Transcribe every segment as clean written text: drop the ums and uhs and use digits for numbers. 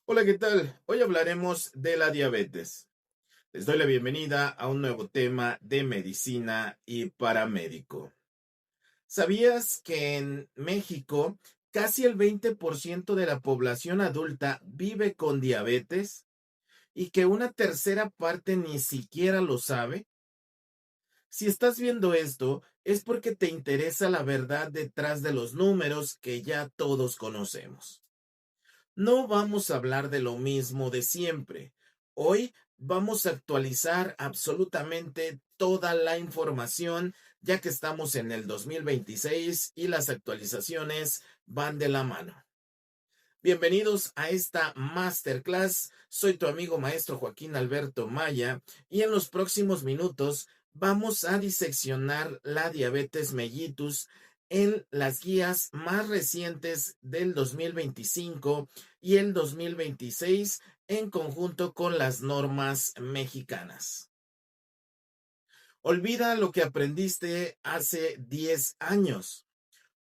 Hola, ¿qué tal? Hoy hablaremos de la diabetes. Les doy la bienvenida a un nuevo tema de medicina y paramédico. ¿Sabías que en México casi el 20% de la población adulta vive con diabetes y que una tercera parte ni siquiera lo sabe? Si estás viendo esto, es porque te interesa la verdad detrás de los números que ya todos conocemos. No vamos a hablar de lo mismo de siempre. Hoy vamos a actualizar absolutamente toda la información, ya que estamos en el 2026 y las actualizaciones van de la mano. Bienvenidos a esta masterclass. Soy tu amigo maestro Joaquín Alberto Maya y en los próximos minutos vamos a diseccionar la diabetes mellitus en las guías más recientes del 2025 y el 2026 en conjunto con las normas mexicanas. Olvida lo que aprendiste hace 10 años.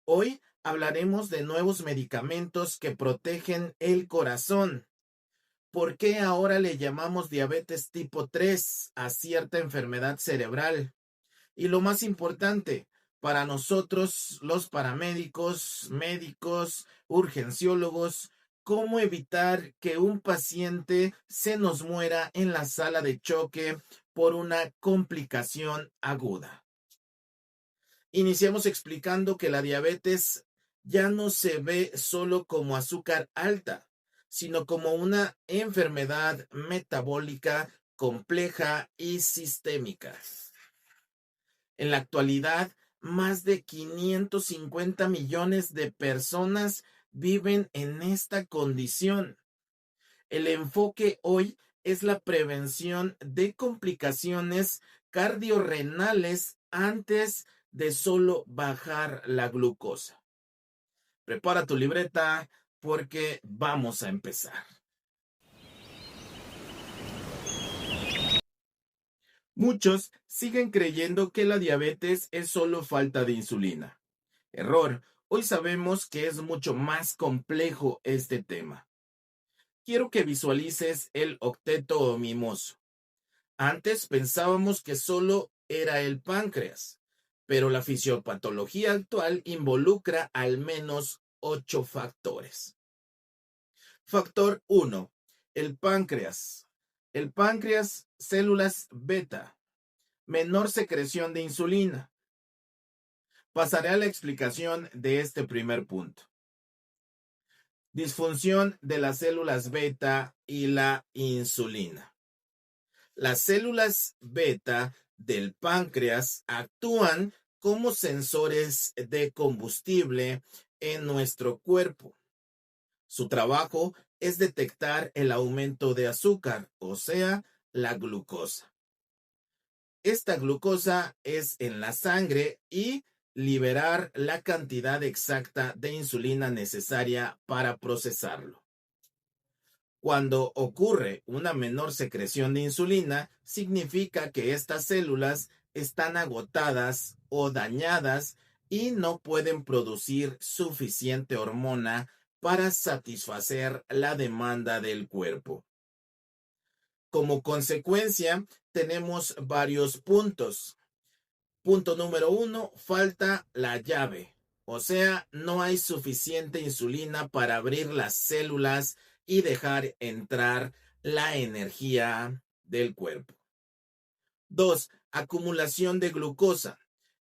Hoy hablaremos de nuevos medicamentos que protegen el corazón. ¿Por qué ahora le llamamos diabetes tipo 3 a cierta enfermedad cerebral? Y lo más importante, para nosotros los paramédicos, médicos, urgenciólogos, ¿cómo evitar que un paciente se nos muera en la sala de choque por una complicación aguda? Iniciamos explicando que la diabetes ya no se ve solo como azúcar alta, sino como una enfermedad metabólica compleja y sistémica. En la actualidad, más de 550 millones de personas viven en esta condición. El enfoque hoy es la prevención de complicaciones cardiorrenales antes de solo bajar la glucosa. Prepara tu libreta porque vamos a empezar. Muchos siguen creyendo que la diabetes es solo falta de insulina. Error. Hoy sabemos que es mucho más complejo este tema. Quiero que visualices el octeto mimoso. Antes pensábamos que solo era el páncreas, pero la fisiopatología actual involucra al menos 8 factores. Factor 1. El páncreas. El páncreas, células beta, menor secreción de insulina. Pasaré a la explicación de este primer punto. Disfunción de las células beta y la insulina. Las células beta del páncreas actúan como sensores de combustible en nuestro cuerpo. Su trabajo es detectar el aumento de azúcar, o sea, la glucosa. Esta glucosa es en la sangre y liberar la cantidad exacta de insulina necesaria para procesarlo. Cuando ocurre una menor secreción de insulina, significa que estas células están agotadas o dañadas y no pueden producir suficiente hormona para satisfacer la demanda del cuerpo. Como consecuencia, tenemos varios puntos. Punto número 1, falta la llave. O sea, no hay suficiente insulina para abrir las células y dejar entrar la energía del cuerpo. 2, acumulación de glucosa.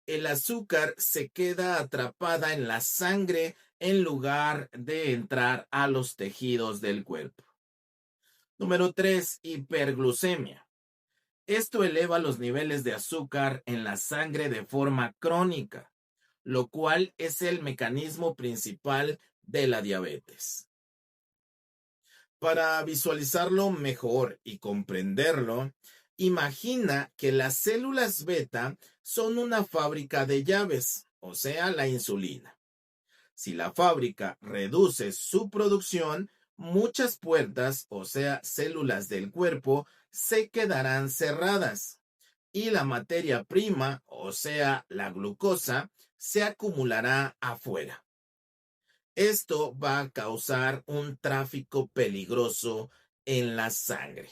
El azúcar se queda atrapada en la sangre en lugar de entrar a los tejidos del cuerpo. Número 3, hiperglucemia. Esto eleva los niveles de azúcar en la sangre de forma crónica, lo cual es el mecanismo principal de la diabetes. Para visualizarlo mejor y comprenderlo, imagina que las células beta son una fábrica de llaves, o sea, la insulina. Si la fábrica reduce su producción, muchas puertas, o sea, células del cuerpo, se quedarán cerradas y la materia prima, o sea, la glucosa, se acumulará afuera. Esto va a causar un tráfico peligroso en la sangre.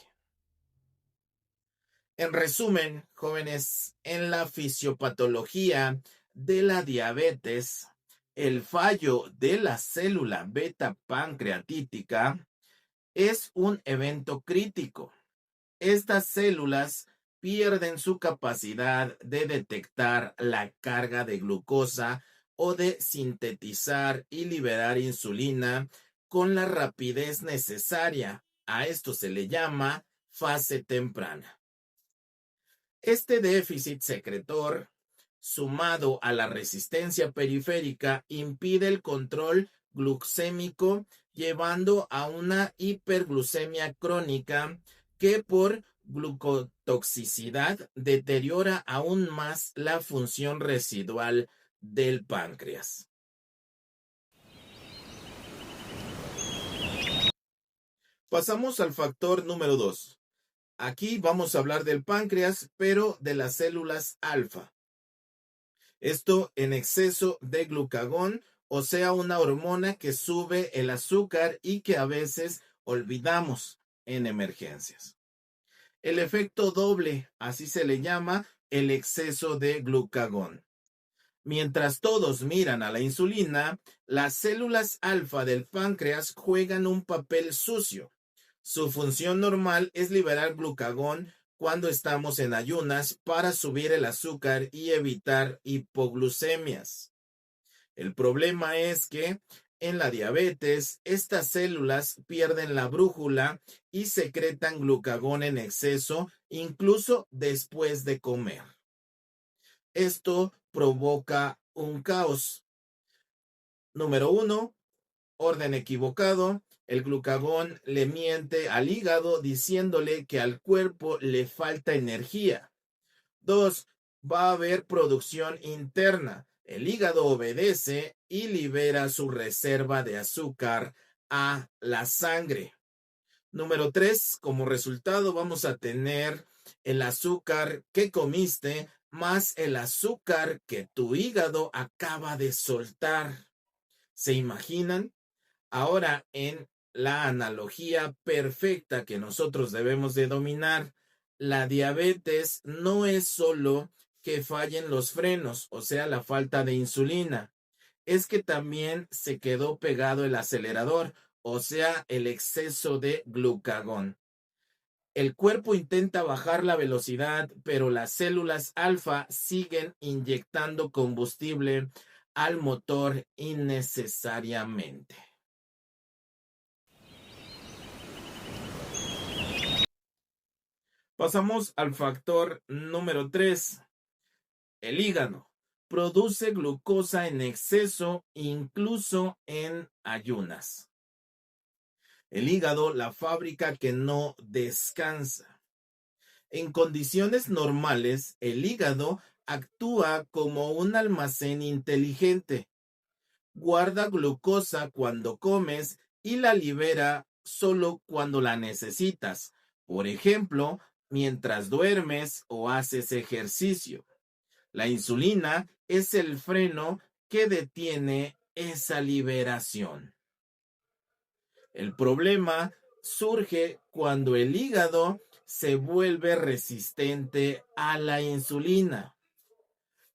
En resumen, jóvenes, en la fisiopatología de la diabetes, el fallo de la célula beta pancreatítica es un evento crítico. Estas células pierden su capacidad de detectar la carga de glucosa o de sintetizar y liberar insulina con la rapidez necesaria. A esto se le llama fase temprana. Este déficit secretor, sumado a la resistencia periférica, impide el control glucémico, llevando a una hiperglucemia crónica que por glucotoxicidad deteriora aún más la función residual del páncreas. Pasamos al factor número 2. Aquí vamos a hablar del páncreas, pero de las células alfa. Esto en exceso de glucagón, o sea, una hormona que sube el azúcar y que a veces olvidamos en emergencias. El efecto doble, así se le llama el exceso de glucagón. Mientras todos miran a la insulina, las células alfa del páncreas juegan un papel sucio. Su función normal es liberar glucagón cuando estamos en ayunas para subir el azúcar y evitar hipoglucemias. El problema es que en la diabetes, estas células pierden la brújula y secretan glucagón en exceso, incluso después de comer. Esto provoca un caos. Número 1, orden equivocado. El glucagón le miente al hígado diciéndole que al cuerpo le falta energía. 2, va a haber producción interna. El hígado obedece y libera su reserva de azúcar a la sangre. Número 3, como resultado vamos a tener el azúcar que comiste más el azúcar que tu hígado acaba de soltar. ¿Se imaginan? Ahora, en la analogía perfecta que nosotros debemos de dominar, la diabetes no es solo que fallen los frenos, o sea, la falta de insulina, es que también se quedó pegado el acelerador, o sea, el exceso de glucagón. El cuerpo intenta bajar la velocidad, pero las células alfa siguen inyectando combustible al motor innecesariamente. Pasamos al factor número 3. El hígado produce glucosa en exceso, incluso en ayunas. El hígado, la fábrica que no descansa. En condiciones normales, el hígado actúa como un almacén inteligente. Guarda glucosa cuando comes y la libera solo cuando la necesitas. Por ejemplo, mientras duermes o haces ejercicio. La insulina es el freno que detiene esa liberación. El problema surge cuando el hígado se vuelve resistente a la insulina.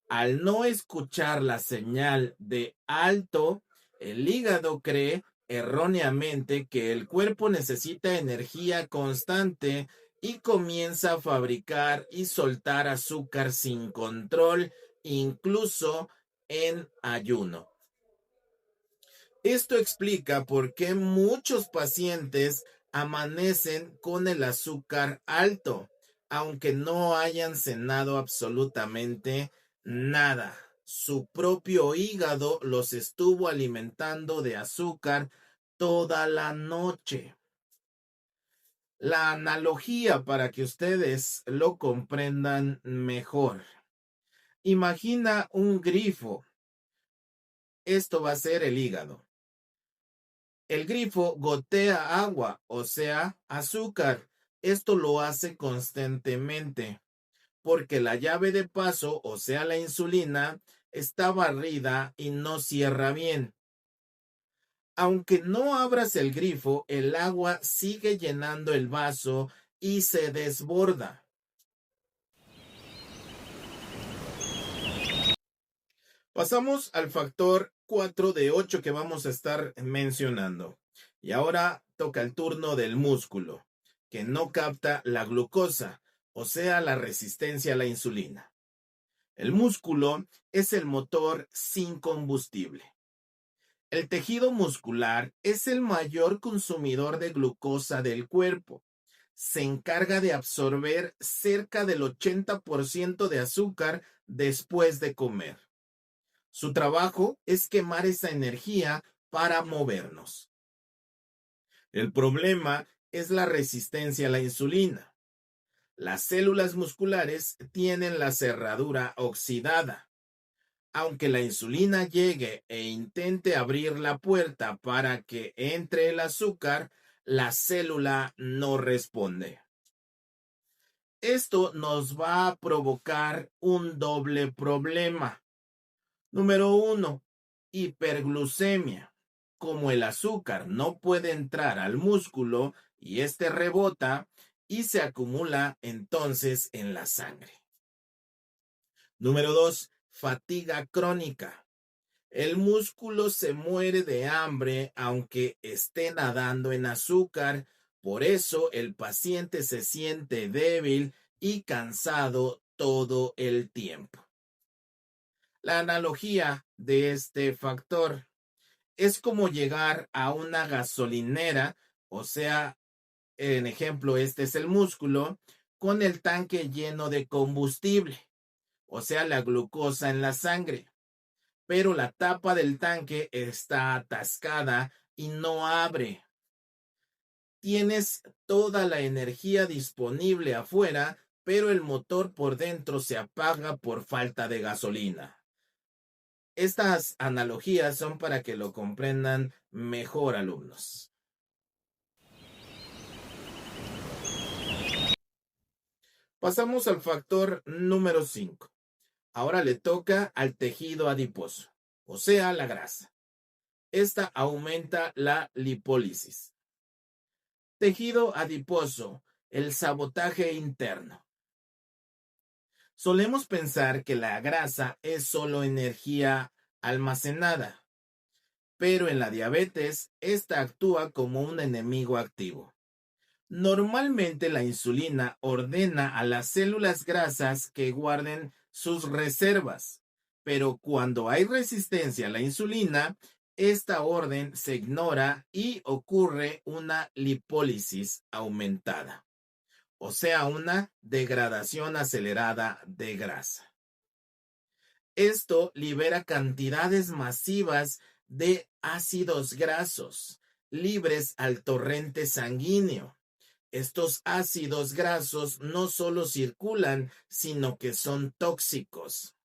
Al no escuchar la señal de alto, el hígado cree erróneamente que el cuerpo necesita energía constante y comienza a fabricar y soltar azúcar sin control, incluso en ayuno. Esto explica por qué muchos pacientes amanecen con el azúcar alto, aunque no hayan cenado absolutamente nada. Su propio hígado los estuvo alimentando de azúcar toda la noche. La analogía para que ustedes lo comprendan mejor. Imagina un grifo. Esto va a ser el hígado. El grifo gotea agua, o sea, azúcar. Esto lo hace constantemente, porque la llave de paso, o sea, la insulina, está barrida y no cierra bien. Aunque no abras el grifo, el agua sigue llenando el vaso y se desborda. Pasamos al factor 4 de 8 que vamos a estar mencionando. Y ahora toca el turno del músculo, que no capta la glucosa, o sea, la resistencia a la insulina. El músculo es el motor sin combustible. El tejido muscular es el mayor consumidor de glucosa del cuerpo. Se encarga de absorber cerca del 80% de azúcar después de comer. Su trabajo es quemar esa energía para movernos. El problema es la resistencia a la insulina. Las células musculares tienen la cerradura oxidada. Aunque la insulina llegue e intente abrir la puerta para que entre el azúcar, la célula no responde. Esto nos va a provocar un doble problema. Número 1, hiperglucemia. Como el azúcar no puede entrar al músculo y este rebota y se acumula entonces en la sangre. Número 2, fatiga crónica. El músculo se muere de hambre aunque esté nadando en azúcar, por eso el paciente se siente débil y cansado todo el tiempo. La analogía de este factor es como llegar a una gasolinera, o sea, en ejemplo, este es el músculo, con el tanque lleno de combustible, o sea, la glucosa en la sangre, pero la tapa del tanque está atascada y no abre. Tienes toda la energía disponible afuera, pero el motor por dentro se apaga por falta de gasolina. Estas analogías son para que lo comprendan mejor, alumnos. Pasamos al factor número 5. Ahora le toca al tejido adiposo, o sea, la grasa. Esta aumenta la lipólisis. Tejido adiposo, el sabotaje interno. Solemos pensar que la grasa es solo energía almacenada, pero en la diabetes, esta actúa como un enemigo activo. Normalmente la insulina ordena a las células grasas que guarden sus reservas, pero cuando hay resistencia a la insulina, esta orden se ignora y ocurre una lipólisis aumentada, o sea, una degradación acelerada de grasa. Esto libera cantidades masivas de ácidos grasos libres al torrente sanguíneo. Estos ácidos grasos no solo circulan, sino que son tóxicos.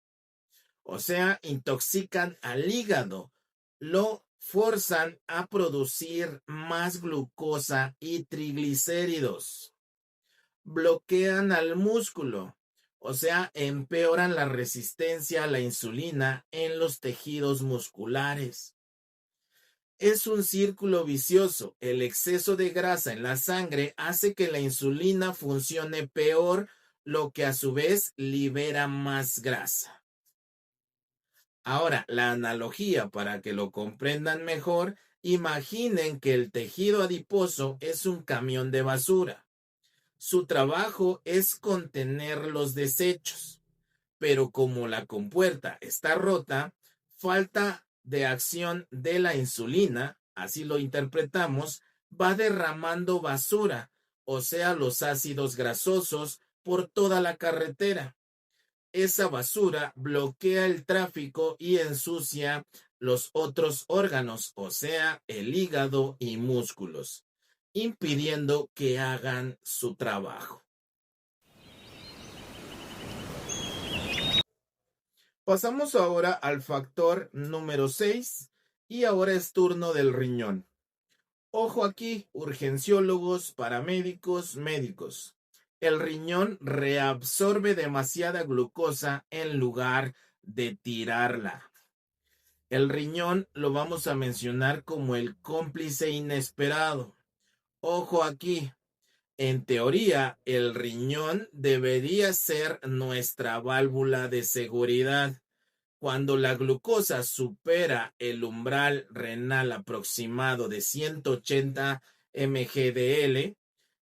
O sea, intoxican al hígado, lo forzan a producir más glucosa y triglicéridos. Bloquean al músculo, o sea, empeoran la resistencia a la insulina en los tejidos musculares. Es un círculo vicioso. El exceso de grasa en la sangre hace que la insulina funcione peor, lo que a su vez libera más grasa. Ahora, la analogía para que lo comprendan mejor, imaginen que el tejido adiposo es un camión de basura. Su trabajo es contener los desechos, pero como la compuerta está rota, falta de acción de la insulina, así lo interpretamos, va derramando basura, o sea, los ácidos grasosos, por toda la carretera. Esa basura bloquea el tráfico y ensucia los otros órganos, o sea, el hígado y músculos, impidiendo que hagan su trabajo. Pasamos ahora al factor número 6 y ahora es turno del riñón. Ojo aquí, urgenciólogos, paramédicos, médicos. El riñón reabsorbe demasiada glucosa en lugar de tirarla. El riñón lo vamos a mencionar como el cómplice inesperado. Ojo aquí. En teoría, el riñón debería ser nuestra válvula de seguridad. Cuando la glucosa supera el umbral renal aproximado de 180 mgdl,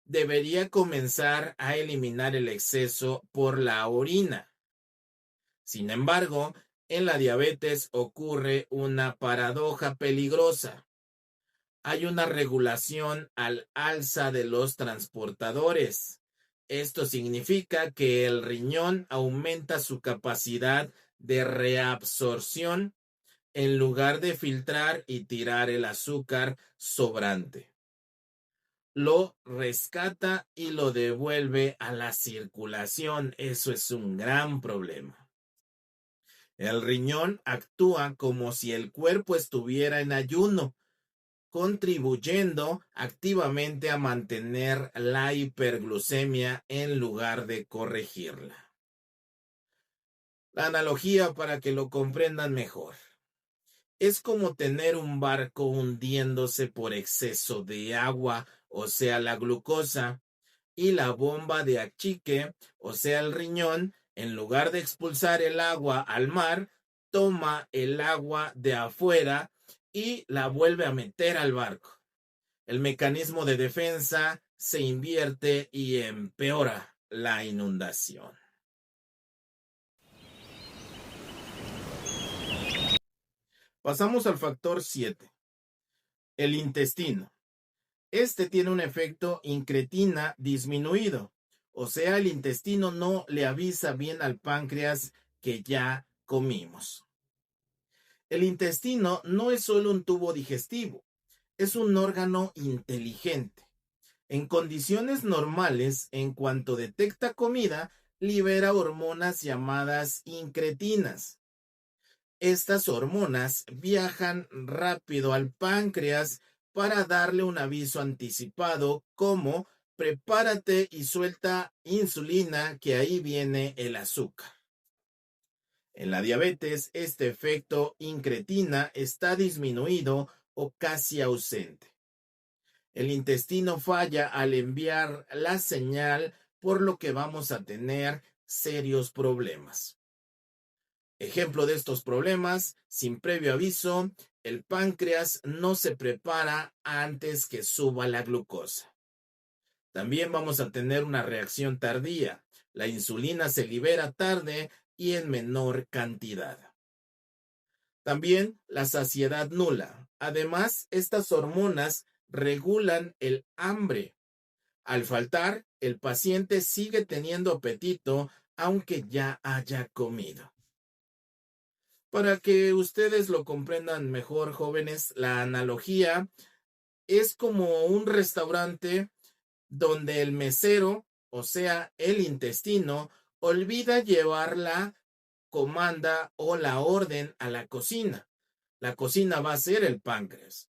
debería comenzar a eliminar el exceso por la orina. Sin embargo, en la diabetes ocurre una paradoja peligrosa. Hay una regulación al alza de los transportadores. Esto significa que el riñón aumenta su capacidad de reabsorción en lugar de filtrar y tirar el azúcar sobrante. Lo rescata y lo devuelve a la circulación. Eso es un gran problema. El riñón actúa como si el cuerpo estuviera en ayuno, contribuyendo activamente a mantener la hiperglucemia en lugar de corregirla. La analogía para que lo comprendan mejor. Es como tener un barco hundiéndose por exceso de agua, o sea, la glucosa, y la bomba de achique, o sea, el riñón, en lugar de expulsar el agua al mar, toma el agua de afuera y la vuelve a meter al barco. El mecanismo de defensa se invierte y empeora la inundación. Pasamos al factor 7, el intestino. Este tiene un efecto incretina disminuido, o sea, el intestino no le avisa bien al páncreas que ya comimos. El intestino no es solo un tubo digestivo, es un órgano inteligente. En condiciones normales, en cuanto detecta comida, libera hormonas llamadas incretinas. Estas hormonas viajan rápido al páncreas para darle un aviso anticipado como prepárate y suelta insulina que ahí viene el azúcar. En la diabetes, este efecto incretina está disminuido o casi ausente. El intestino falla al enviar la señal, por lo que vamos a tener serios problemas. Ejemplo de estos problemas, sin previo aviso, el páncreas no se prepara antes que suba la glucosa. También vamos a tener una reacción tardía. La insulina se libera tarde y en menor cantidad. También la saciedad nula. Además, estas hormonas regulan el hambre. Al faltar, el paciente sigue teniendo apetito aunque ya haya comido. Para que ustedes lo comprendan mejor, jóvenes, la analogía es como un restaurante donde el mesero, o sea, el intestino, olvida llevar la comanda o la orden a la cocina. La cocina va a ser el páncreas.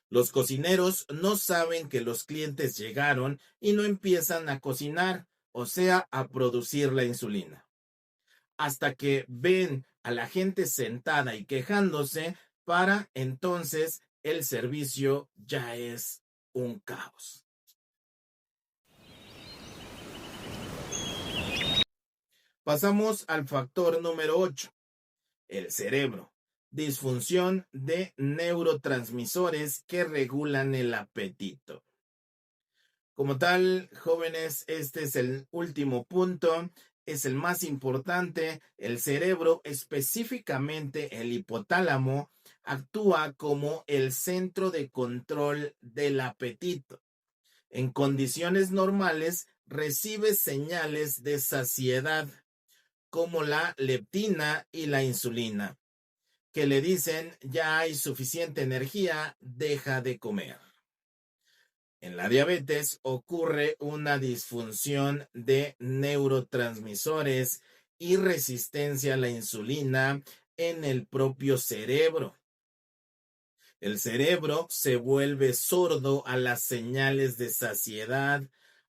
Los cocineros no saben que los clientes llegaron y no empiezan a cocinar, o sea, a producir la insulina. Hasta que ven a la gente sentada y quejándose, para entonces el servicio ya es un caos. Pasamos al factor número 8, el cerebro. Disfunción de neurotransmisores que regulan el apetito. Como tal, jóvenes, este es el último punto, es el más importante. El cerebro, específicamente el hipotálamo, actúa como el centro de control del apetito. En condiciones normales, recibe señales de saciedad, como la leptina y la insulina, que le dicen ya hay suficiente energía, deja de comer. En la diabetes ocurre una disfunción de neurotransmisores y resistencia a la insulina en el propio cerebro. El cerebro se vuelve sordo a las señales de saciedad.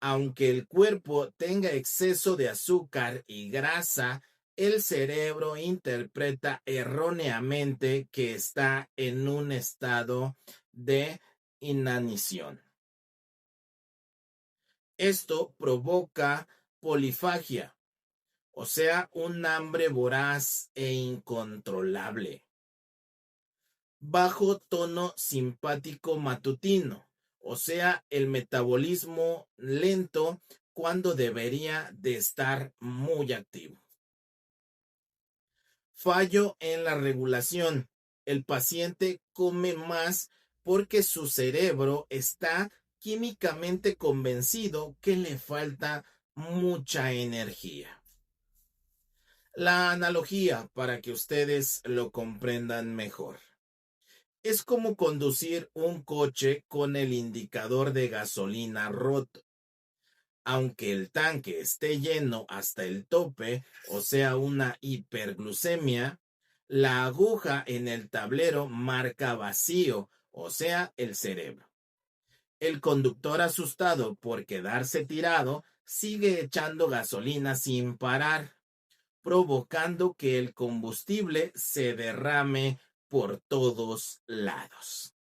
Aunque el cuerpo tenga exceso de azúcar y grasa, el cerebro interpreta erróneamente que está en un estado de inanición. Esto provoca polifagia, o sea, un hambre voraz e incontrolable. Bajo tono simpático matutino, o sea, el metabolismo lento cuando debería de estar muy activo. Fallo en la regulación. El paciente come más porque su cerebro está químicamente convencido que le falta mucha energía. La analogía, para que ustedes lo comprendan mejor, es como conducir un coche con el indicador de gasolina roto. Aunque el tanque esté lleno hasta el tope, o sea, una hiperglucemia, la aguja en el tablero marca vacío, o sea, el cerebro. El conductor, asustado por quedarse tirado, sigue echando gasolina sin parar, provocando que el combustible se derrame por todos lados.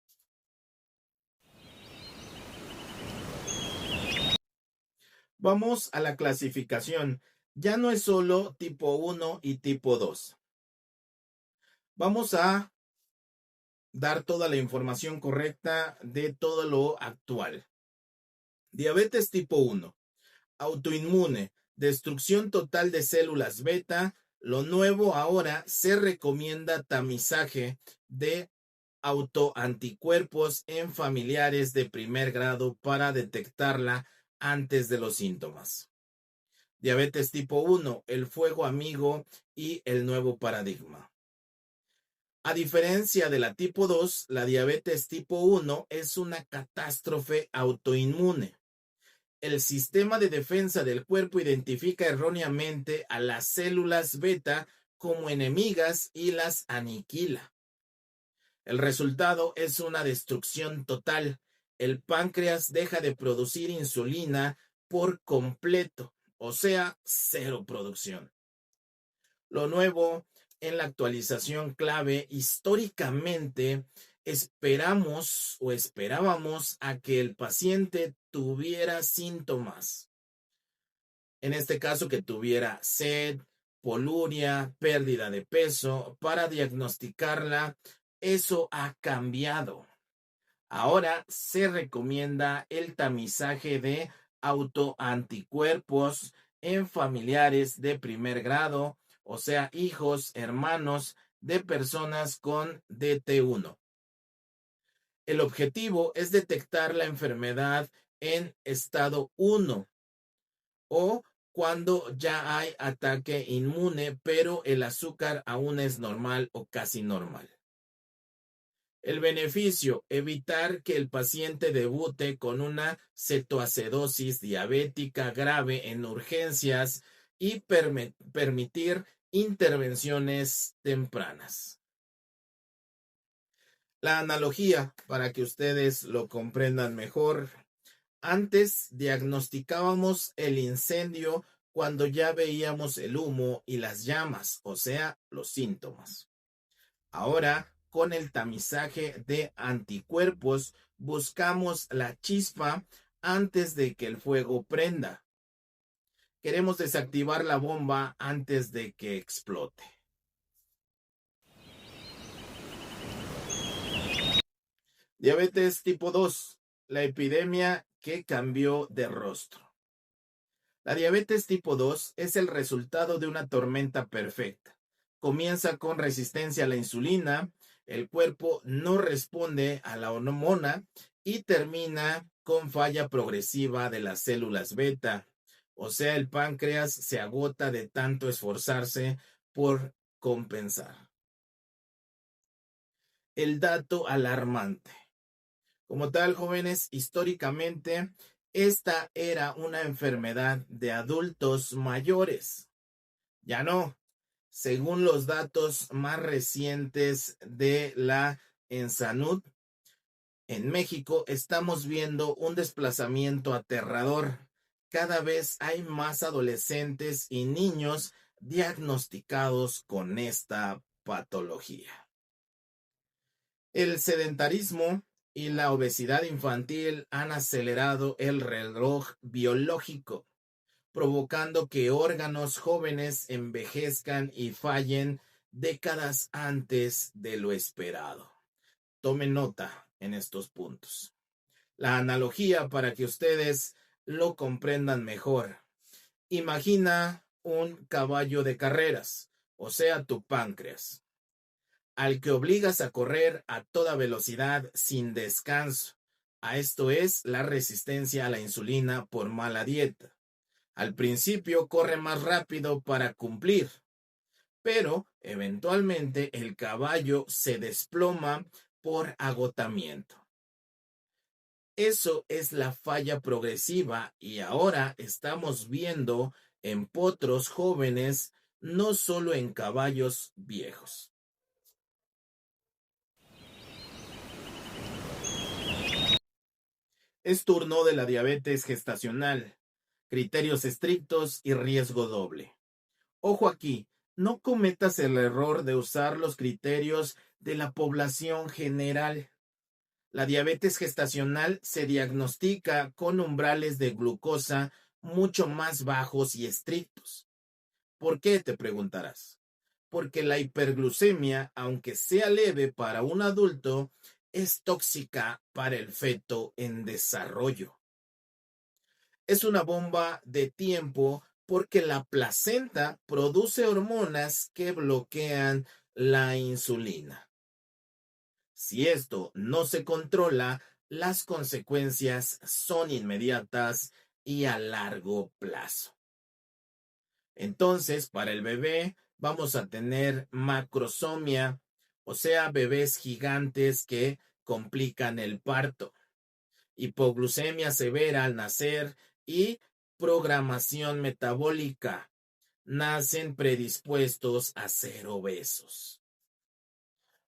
Vamos a la clasificación. Ya no es solo tipo 1 y tipo 2. Vamos a dar toda la información correcta de todo lo actual. Diabetes tipo 1. Autoinmune. Destrucción total de células beta. Lo nuevo ahora, se recomienda tamizaje de autoanticuerpos en familiares de primer grado para detectarla antes de los síntomas. Diabetes tipo 1, el fuego amigo y el nuevo paradigma. A diferencia de la tipo 2, la diabetes tipo 1 es una catástrofe autoinmune. El sistema de defensa del cuerpo identifica erróneamente a las células beta como enemigas y las aniquila. El resultado es una destrucción total. El páncreas deja de producir insulina por completo, o sea, cero producción. Lo nuevo en la actualización clave, históricamente esperábamos a que el paciente tuviera síntomas. En este caso, que tuviera sed, poluria, pérdida de peso, para diagnosticarla. Eso ha cambiado. Ahora se recomienda el tamizaje de autoanticuerpos en familiares de primer grado, o sea, hijos, hermanos de personas con DT1. El objetivo es detectar la enfermedad en estado 1 o cuando ya hay ataque inmune, pero el azúcar aún es normal o casi normal. El beneficio: evitar que el paciente debute con una cetoacidosis diabética grave en urgencias y permitir intervenciones tempranas. La analogía, para que ustedes lo comprendan mejor: antes diagnosticábamos el incendio cuando ya veíamos el humo y las llamas, o sea, los síntomas. Ahora, con el tamizaje de anticuerpos, buscamos la chispa antes de que el fuego prenda. Queremos desactivar la bomba antes de que explote. Diabetes tipo 2, la epidemia que cambió de rostro. La diabetes tipo 2 es el resultado de una tormenta perfecta. Comienza con resistencia a la insulina, el cuerpo no responde a la hormona y termina con falla progresiva de las células beta. O sea, el páncreas se agota de tanto esforzarse por compensar. El dato alarmante. Como tal, jóvenes, históricamente, esta era una enfermedad de adultos mayores. Ya no. Según los datos más recientes de la ENSANUD, en México estamos viendo un desplazamiento aterrador. Cada vez hay más adolescentes y niños diagnosticados con esta patología. El sedentarismo y la obesidad infantil han acelerado el reloj biológico, provocando que órganos jóvenes envejezcan y fallen décadas antes de lo esperado. Tomen nota en estos puntos. La analogía para que ustedes lo comprendan mejor. Imagina un caballo de carreras, o sea, tu páncreas, al que obligas a correr a toda velocidad sin descanso. A esto es la resistencia a la insulina por mala dieta. Al principio corre más rápido para cumplir, pero eventualmente el caballo se desploma por agotamiento. Eso es la falla progresiva y ahora estamos viendo en potros jóvenes, no solo en caballos viejos. Es turno de la diabetes gestacional. Criterios estrictos y riesgo doble. Ojo aquí, no cometas el error de usar los criterios de la población general. La diabetes gestacional se diagnostica con umbrales de glucosa mucho más bajos y estrictos. ¿Por qué? Te preguntarás. Porque la hiperglucemia, aunque sea leve para un adulto, es tóxica para el feto en desarrollo. Es una bomba de tiempo porque la placenta produce hormonas que bloquean la insulina. Si esto no se controla, las consecuencias son inmediatas y a largo plazo. Entonces, para el bebé vamos a tener macrosomia, o sea, bebés gigantes que complican el parto, hipoglucemia severa al nacer y programación metabólica. Nacen predispuestos a ser obesos.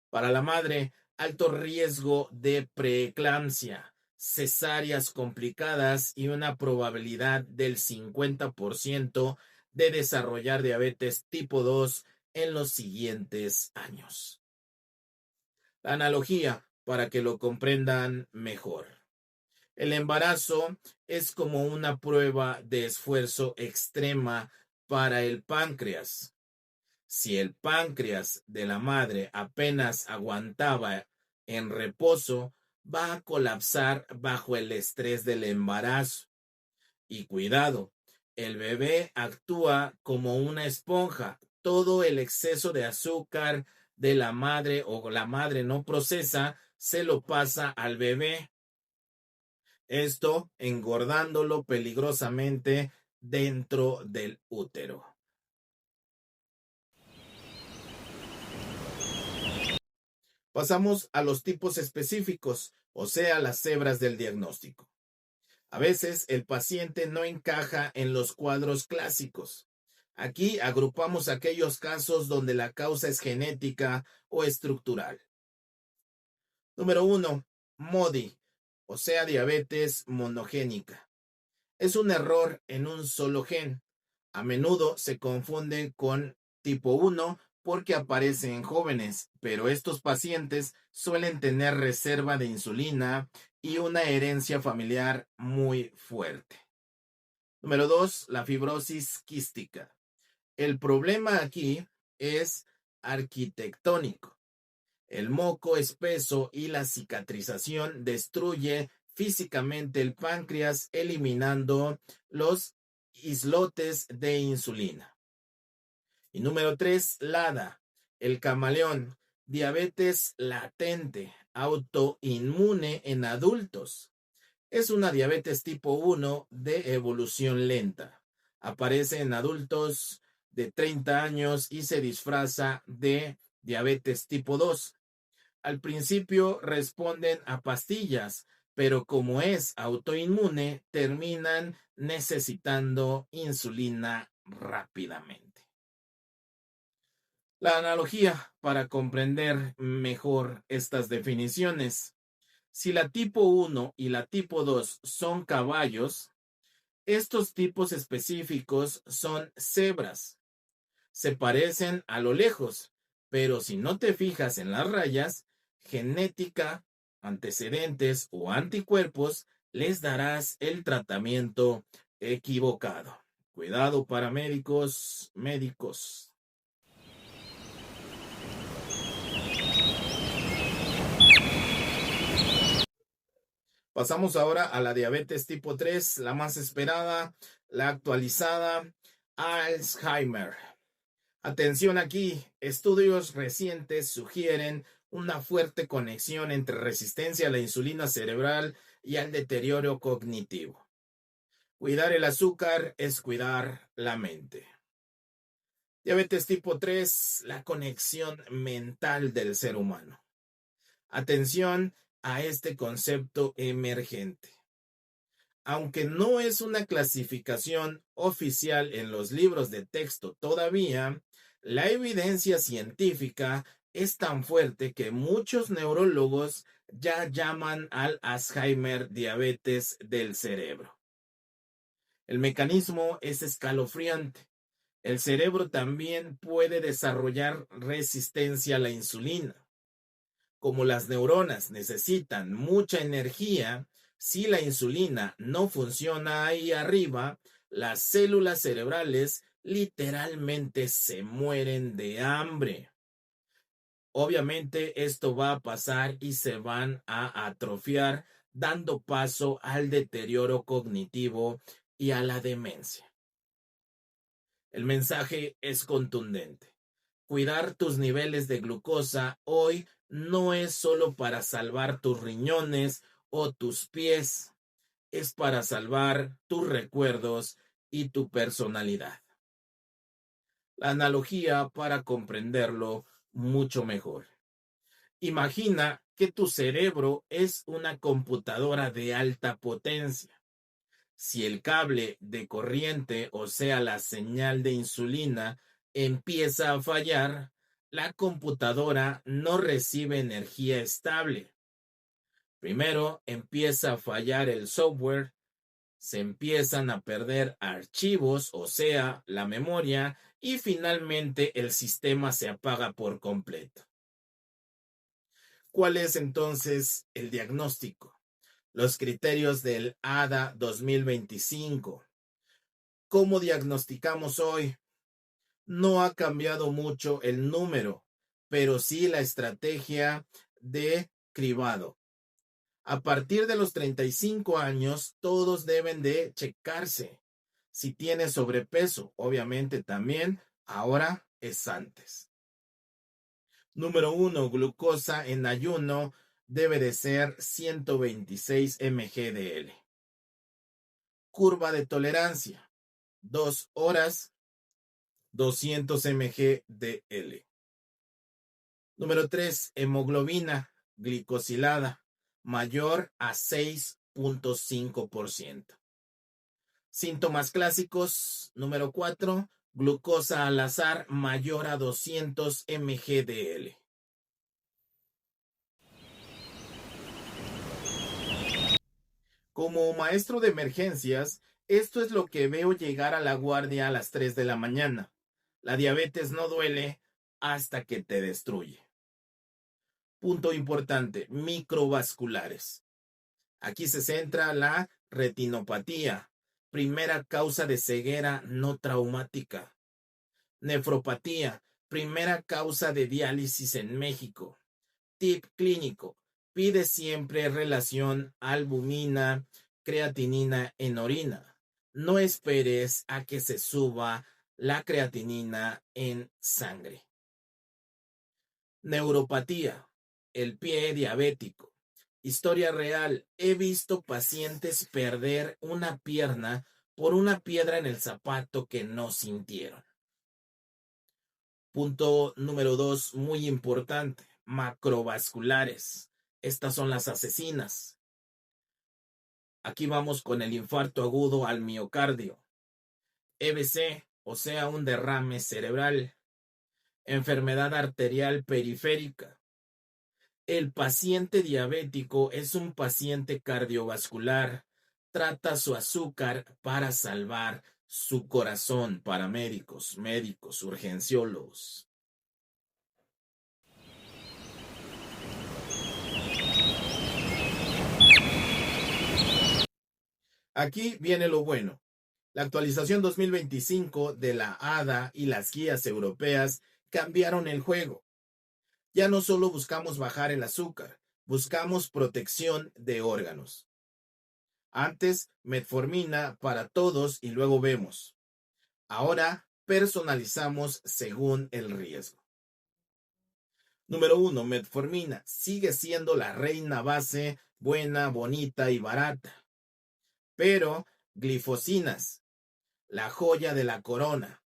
Para la madre, alto riesgo de preeclampsia, cesáreas complicadas y una probabilidad del 50% de desarrollar diabetes tipo 2 en los siguientes años. La analogía para que lo comprendan mejor. El embarazo es como una prueba de esfuerzo extrema para el páncreas. Si el páncreas de la madre apenas aguantaba en reposo, va a colapsar bajo el estrés del embarazo. Y cuidado, el bebé actúa como una esponja. Todo el exceso de azúcar de la madre o la madre no procesa se lo pasa al bebé. Esto engordándolo peligrosamente dentro del útero. Pasamos a los tipos específicos, o sea, las cebras del diagnóstico. A veces el paciente no encaja en los cuadros clásicos. Aquí agrupamos aquellos casos donde la causa es genética o estructural. Número 1. MODY, o sea, diabetes monogénica. Es un error en un solo gen. A menudo se confunde con tipo 1 porque aparece en jóvenes, pero estos pacientes suelen tener reserva de insulina y una herencia familiar muy fuerte. Número 2, la fibrosis quística. El problema aquí es arquitectónico. El moco espeso y la cicatrización destruye físicamente el páncreas, eliminando los islotes de insulina. Y número 3, LADA, el camaleón, diabetes latente, autoinmune en adultos. Es una diabetes tipo 1 de evolución lenta. Aparece en adultos de 30 años y se disfraza de diabetes tipo 2. Al principio responden a pastillas, pero como es autoinmune, terminan necesitando insulina rápidamente. La analogía para comprender mejor estas definiciones. Si la tipo 1 y la tipo 2 son caballos, estos tipos específicos son cebras. Se parecen a lo lejos, pero si no te fijas en las rayas, genética, antecedentes o anticuerpos, les darás el tratamiento equivocado. Cuidado, paramédicos, médicos. Pasamos ahora a la diabetes tipo 3, la más esperada, la actualizada, Alzheimer. Atención aquí, estudios recientes sugieren una fuerte conexión entre resistencia a la insulina cerebral y al deterioro cognitivo. Cuidar el azúcar es cuidar la mente. Diabetes tipo 3, la conexión mental del ser humano. Atención a este concepto emergente. Aunque no es una clasificación oficial en los libros de texto todavía, la evidencia científica es tan fuerte que muchos neurólogos ya llaman al Alzheimer diabetes del cerebro. El mecanismo es escalofriante. El cerebro también puede desarrollar resistencia a la insulina. Como las neuronas necesitan mucha energía, si la insulina no funciona ahí arriba, las células cerebrales literalmente se mueren de hambre. Obviamente esto va a pasar y se van a atrofiar, dando paso al deterioro cognitivo y a la demencia. El mensaje es contundente. Cuidar tus niveles de glucosa hoy no es solo para salvar tus riñones o tus pies, es para salvar tus recuerdos y tu personalidad. La analogía para comprenderlo mucho mejor. Imagina que tu cerebro es una computadora de alta potencia. Si el cable de corriente, o sea, la señal de insulina, empieza a fallar, la computadora no recibe energía estable. Primero empieza a fallar el software, se empiezan a perder archivos, o sea, la memoria, y finalmente el sistema se apaga por completo. ¿Cuál es entonces el diagnóstico? Los criterios del ADA 2025. ¿Cómo diagnosticamos hoy? No ha cambiado mucho el número, pero sí la estrategia de cribado. A partir de los 35 años, todos deben de checarse. Si tienes sobrepeso, obviamente también, ahora es antes. Número 1, glucosa en ayuno debe de ser 126 mg/dl. Curva de tolerancia, 2 horas, 200 mg/dl. Número 3, hemoglobina glicosilada, mayor a 6.5%. Síntomas clásicos, número 4, glucosa al azar mayor a 200 mg/dl. Como maestro de emergencias, esto es lo que veo llegar a la guardia a las 3 de la mañana. La diabetes no duele hasta que te destruye. Punto importante, microvasculares. Aquí se centra la retinopatía, primera causa de ceguera no traumática. Nefropatía, primera causa de diálisis en México. Tip clínico, pide siempre relación albumina, creatinina en orina. No esperes a que se suba la creatinina en sangre. Neuropatía, el pie diabético. Historia real, he visto pacientes perder una pierna por una piedra en el zapato que no sintieron. Punto número 2, muy importante, macrovasculares. Estas son las asesinas. Aquí vamos con el infarto agudo al miocardio. EBC, o sea, un derrame cerebral. Enfermedad arterial periférica. El paciente diabético es un paciente cardiovascular. Trata su azúcar para salvar su corazón, paramédicos, médicos, urgenciólogos. Aquí viene lo bueno. La actualización 2025 de la ADA y las guías europeas cambiaron el juego. Ya no solo buscamos bajar el azúcar, buscamos protección de órganos. Antes, metformina para todos y luego vemos. Ahora, personalizamos según el riesgo. Número 1. Metformina sigue siendo la reina base, buena, bonita y barata. Pero glifosinas, la joya de la corona.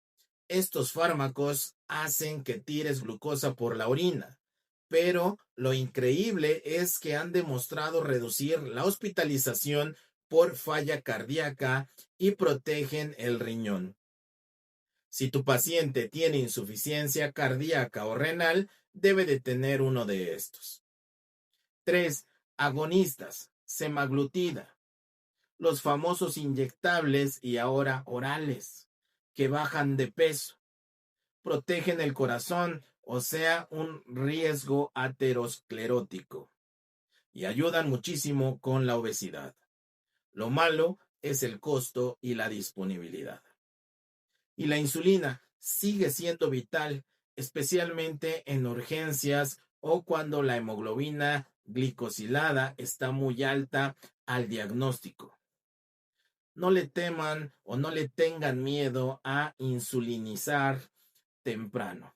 Estos fármacos hacen que tires glucosa por la orina, pero lo increíble es que han demostrado reducir la hospitalización por falla cardíaca y protegen el riñón. Si tu paciente tiene insuficiencia cardíaca o renal, debe de tener uno de estos. 3. Agonistas, semaglutida, los famosos inyectables y ahora orales, que bajan de peso, protegen el corazón, o sea, un riesgo aterosclerótico, y ayudan muchísimo con la obesidad. Lo malo es el costo y la disponibilidad. Y la insulina sigue siendo vital, especialmente en urgencias o cuando la hemoglobina glicosilada está muy alta al diagnóstico. No le teman o no le tengan miedo a insulinizar temprano.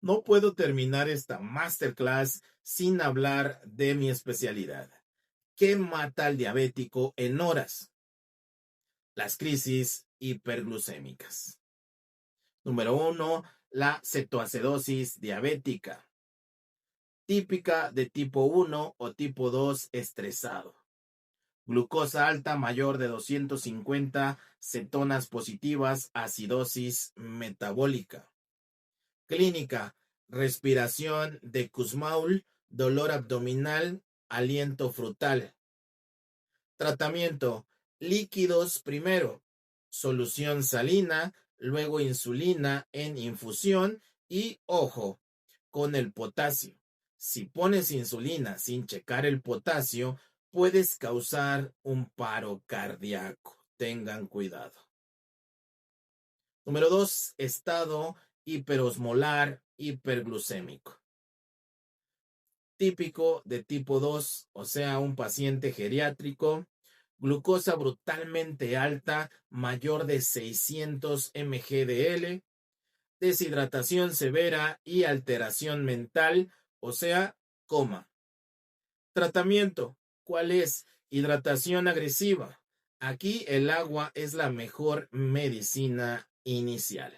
No puedo terminar esta masterclass sin hablar de mi especialidad. ¿Qué mata al diabético en horas? Las crisis hiperglucémicas. Número 1. La cetoacidosis diabética, típica de tipo 1 o tipo 2 estresado. Glucosa alta mayor de 250, cetonas positivas, acidosis metabólica. Clínica, respiración de Kussmaul, dolor abdominal, aliento frutal. Tratamiento, líquidos primero, solución salina, luego insulina en infusión y ojo con el potasio. Si pones insulina sin checar el potasio, puedes causar un paro cardíaco. Tengan cuidado. Número 2. Estado hiperosmolar hiperglucémico. Típico de tipo 2, o sea, un paciente geriátrico. Glucosa brutalmente alta, mayor de 600 mgdl. Deshidratación severa y alteración mental, o sea, coma. Tratamiento, ¿cuál es? Hidratación agresiva. Aquí el agua es la mejor medicina inicial.